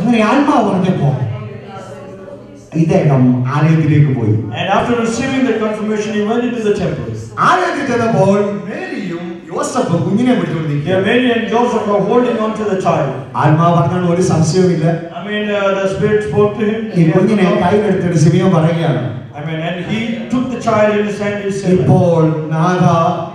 അങ്ങനെ ആത്മാവ് പറഞ്ഞപ്പോ ഇദ്ദേഹം ആലയത്തിലേക്ക് പോയി. And after receiving the confirmation, he went into the temple. ആലയത്തിൽ ചെന്നപ്പോൾ മേരിയും യോസഫും കുഞ്ഞിനെ പിടിച്ചുകൊണ്ടിരിക്കുക. Mary and Joseph were holding on to the child. ആത്മാവ് പറഞ്ഞാൽ ഒരു സംശയവുമില്ല. I mean, the Spirit spoke to him. ഈ കുഞ്ഞിനെ കയ്യിലെടുത്തിട്ട് ശിമിയോൻ പറയുകയാണ്. I mean, and he took the child in his hand and said, ഇപ്പോൾ നാഥ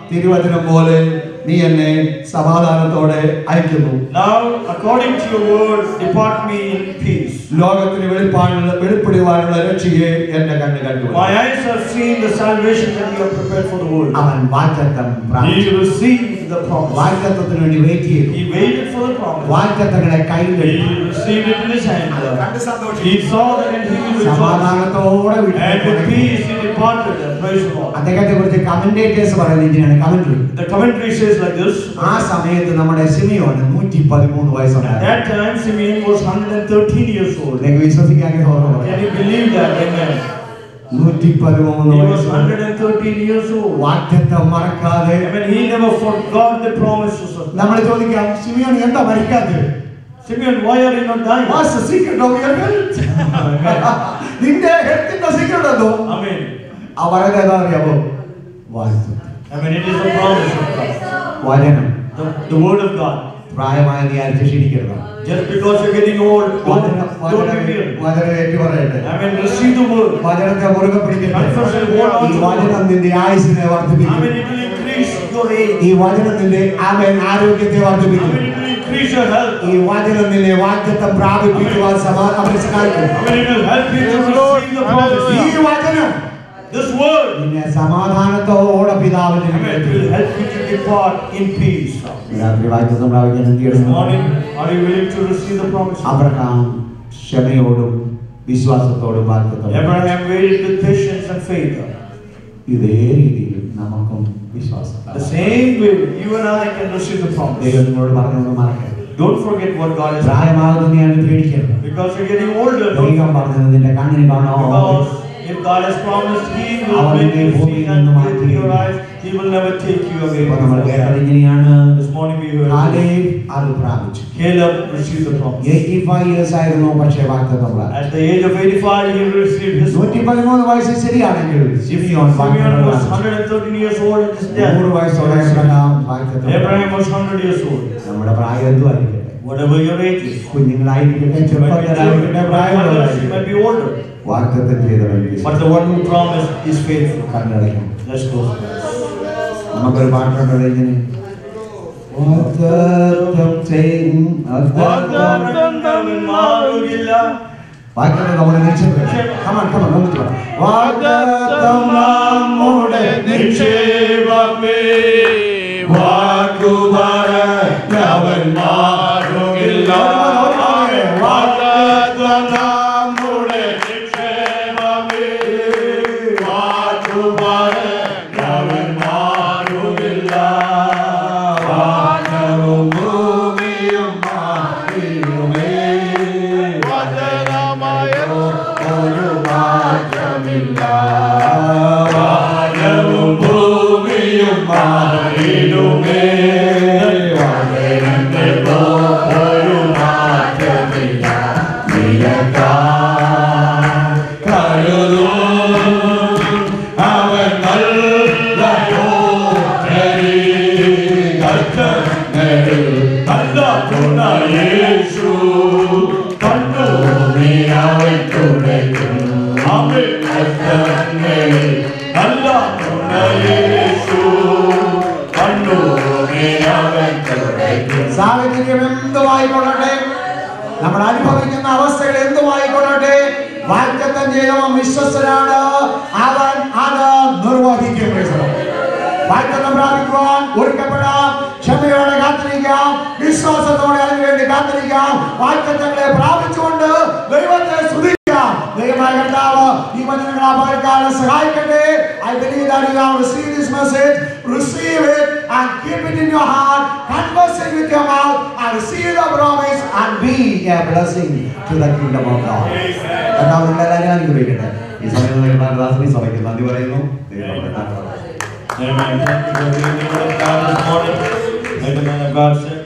തിരുവചനം പോലെ നീ എന്നെ സമാധാനത്തോടെ അയക്കുന്നു. Now, according to your word, depart me in peace. ലോകത്തിന് വെളിപ്പെടുവാനുള്ള രക്ഷയെ എന്റെ കണ്ണ് കണ്ടു. My eyes have seen the salvation that you have prepared for the world. അവൻ വാഗ്ദത്തം He received the promise. വാഗ്ദത്തത്തിന് വേണ്ടി വെയിറ്റ് ചെയ്തു. He waited for the promise. വാഗ്ദത്തങ്ങളെ കയ്യിലെടുത്തു. He received it in his hand. He saw that and he rejoiced. സമാധാനത്തോടെ And with peace he departed. Praise the Lord. അദ്ദേഹത്തെ കുറിച്ച് commentators പറയുന്നത് ഇങ്ങനെയാണ്. Commentary. The commentary says like this. ആ സമയത്ത് നമ്മുടെ ശിമിയോന് 113 വയസ്സുണ്ടായിരുന്നു. At that time Simeon was 113 years old. നിങ്ങൾക്ക് വിശ്വസിക്കാനേ തോന്നുന്നു. Can you believe that? Amen. 113 He was 113 years old. വാഗ്ദത്തം മറക്കാതെ. I mean, he never forgot the promises of God. നമ്മൾ ചോദിക്കാം, ശിമിയോൻ എന്താ മരിക്കാത്തത്? Simeon, why are you not dying? What's the secret of your health? നിന്റെ ഹെൽത്തിന്റെ secret എന്തോ? Amen. ആ പറയുന്നത് എന്താ അറിയാമോ? വാഗ്ദത്തം. I mean, it is the promise of God. വചനം. The word of God. പ്രായമായ നീ ആരും ക്ഷീണിക്കരുത്. Just because you're getting old, don't be weary. വചനം ഏറ്റു പറയട്ടെ. I mean, receive the word. വചനത്തെ മുറുകെ പിടിക്കട്ടെ. Confess and hold on to ഈ the word. വചനം നിന്റെ ആയുസ്സിനെ വർദ്ധിപ്പിക്കും. I mean, it will increase your age. ഈ വചനം നിന്റെ ആരോഗ്യത്തെ വർദ്ധിപ്പിക്കും. I mean, it will increase your health. ഈ വചനം നിന്നെ വാഗ്ദത്തം പ്രാപിപ്പിക്കുവാൻ അവരെ സഹായിക്കും. I mean, it will help you to receive the promise. ഈ വചനം This word, നിന്നെ സമാധാനത്തോടെ പിതാവിന്റെ I mean, it will help you to depart in peace. രാത്രി വാഗ്ദത്തം പ്രാപിക്കാൻ This എന്ത് morning, are you willing to receive the promise? Abraham ക്ഷമയോടും വിശ്വാസത്തോടും വാഗ്ദത്തം. Abraham waited with patience and faith. ഇതേ രീതിയിൽ നമുക്കും വിശ്വാസം. The same way you and I can receive the promise. ദൈവം നിങ്ങളോട് പറഞ്ഞൊന്നും മറക്കരുത്. Don't forget what God has said. പ്രായമാകുന്ന നീ അത് പേടിക്കരുത്. Because you're getting older. ദൈവം പറഞ്ഞത് നിന്റെ കണ്ണിന് കാണോ. Because if God has promised, He will make you see and with your eyes. He will never take you away. This morning we heard Caleb received the promise. 85 years ആയിരുന്നു പക്ഷേ വാഗ്ദത്തം പ്രാപിച്ചു. At the age of 85, he received his promise. 113 വയസ്സ് ശരിയാണെങ്കിൽ Simeon was 113 years old at his death. 100 വയസ്സോടെ Abraham was 100 years old. നമ്മുടെ പ്രായം എന്തുമായിരിക്കട്ടെ, Whatever your age is, കുഞ്ഞുങ്ങളായിരിക്കട്ടെ, ചെറുപ്പക്കാരായിരിക്കട്ടെ, പ്രായമുള്ളവരായിരിക്കട്ടെ, might be older, വാഗ്ദത്തം ചെയ്തവൻ but the one who promised is faithful. കണ്ണടയ്ക്കും. Let's go. നമുക്കൊരു പാട്ടുണ്ടോ ഇങ്ങനെ, വാഗ്ദത്തം ചെയ്യും വാഗ്ദത്തം നമ്മുടെ നിക്ഷേപം. വാഗ്ദത്തം നമ്മുടെ നിക്ഷേപമേ, വാക്കുപറഞ്ഞവൻ മാറുകില്ല. വാഗ്ദത്തം നമ്മുടെ നിക്ഷേപമേ, വാക്കുപറഞ്ഞവൻ മാറുകില്ല. വാനവും ഭൂമിയും മാറിയുമേ, വചനമായോ ഒരു മാറ്റമില്ല. വാനവും ഭൂമിയും മാറിയുമേ, വചനത്തിനോ ഒരു മാറ്റമില്ല. നിയത്താൻ കരുതും അവൻ നല്ലയോ നല്ല തുണയേശു കണ്ടു നീ അവൻ തുണയ്ക്കും. നല്ല തുണയേശു കണ്ടു നീ അവൻ തുണയ്ക്കും. സാഹചര്യം എന്തുമായിക്കൊള്ളട്ടെ, നമ്മൾ അനുഭവിക്കുന്ന അവസ്ഥകൾ എന്തുമായിക്കൊള്ളട്ടെ, വാഗ്ദത്തം ചെയ്തവൻ വിശ്വസ്തനാണ്, അവൻ അത് നിർവഹിക്കും. വാഗ്ദത്തം പ്രാപിക്കുവാൻ ഒരുക്കപ്പെടാം, ക്ഷമയോടെ കാത്തിരിക്കാം, വിശ്വാസത്തോടെ അതിനുവേണ്ടി കാത്തിരിക്കാം. വാഗ്ദത്തങ്ങളെ പ്രാപിച്ചുകൊണ്ട് ദൈവത്തെ സ്തുതിക്കാം. ദൈവമായ കർത്താവ് ഈ വചനങ്ങളെ പകർത്താൻ സഹായിക്കട്ടെ. I believe that you have received this message. Receive it and keep it in your heart. Confess it with your mouth and receive the promise and be a blessing to the kingdom of God. കർത്താവ് നിങ്ങളെല്ലാവരും അനുഗ്രഹിക്കട്ടെ. ഈ സമയം ദാസനെ സഭയ്ക്ക് നന്ദി പറയുന്നു. Amen. Thank you for reading the word of God this morning. May the man of God say,